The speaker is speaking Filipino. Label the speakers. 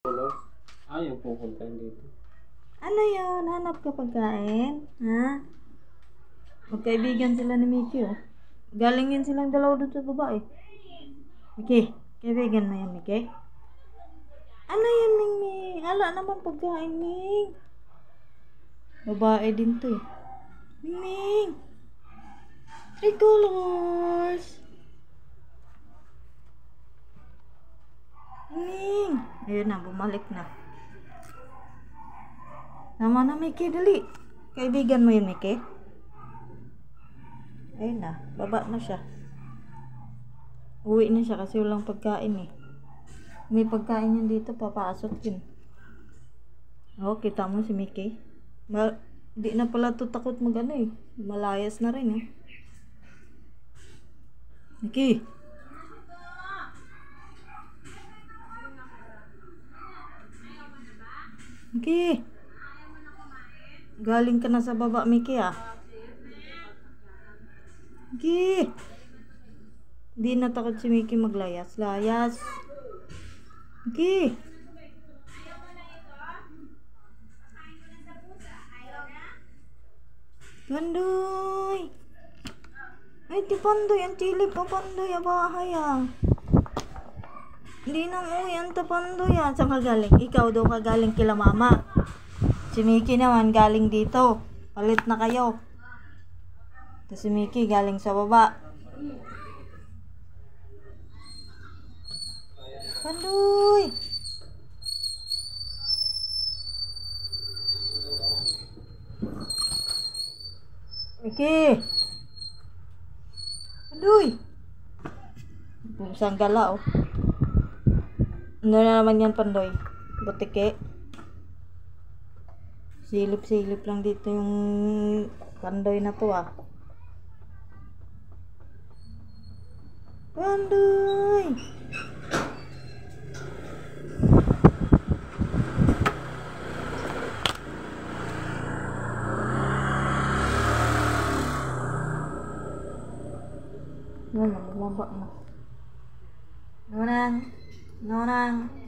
Speaker 1: Ayaw pupunta dito.
Speaker 2: Ano yun? Hanap ka pagkain? Ha? Magkaibigan sila ni Mickey, oh. Galing yun silang dalawa doon sa babae. Mickey, kaibigan mo yan, Mickey? Ano yan, Ming Ming? Ala naman pagkain, Ming. Babae din to, eh. Ming Ming! Three colors! Ming! Ayun na, bumalik na. Tama na, Mickey, dali. Kaibigan mo yun, Mickey? Ayun na, baba na siya. Uwi na siya kasi walang pagkain, eh. May pagkain yan dito, papasok yun. Oh, kita mo si Mickey? Di na pala to takot mag-ano, eh. Malayas na rin, eh. Mickey! Mickey! Galing ka na sa baba, Mickey, ah. Mickey! Di na takot si Mickey maglayas. Layas. Mickey! Pandoy! Ay, di Pandoy. Ang chili pa, Pandoy. Bahay, ah. Hindi na umuwi ang Pandoy, ah. Saan ka galing? Ikaw daw ka galing kila mama. Si Mickey naman galing dito. Palit na kayo. Tapos si Mickey galing sa baba. Pandoy! Mickey! Pandoy! Pusang gala, oh. Ano na naman yan, Pandoy? Butike? Silip-silip lang dito yung Pandoy na to, ah. Pandoy! Yan, bumaba na. Nonang! Nonang!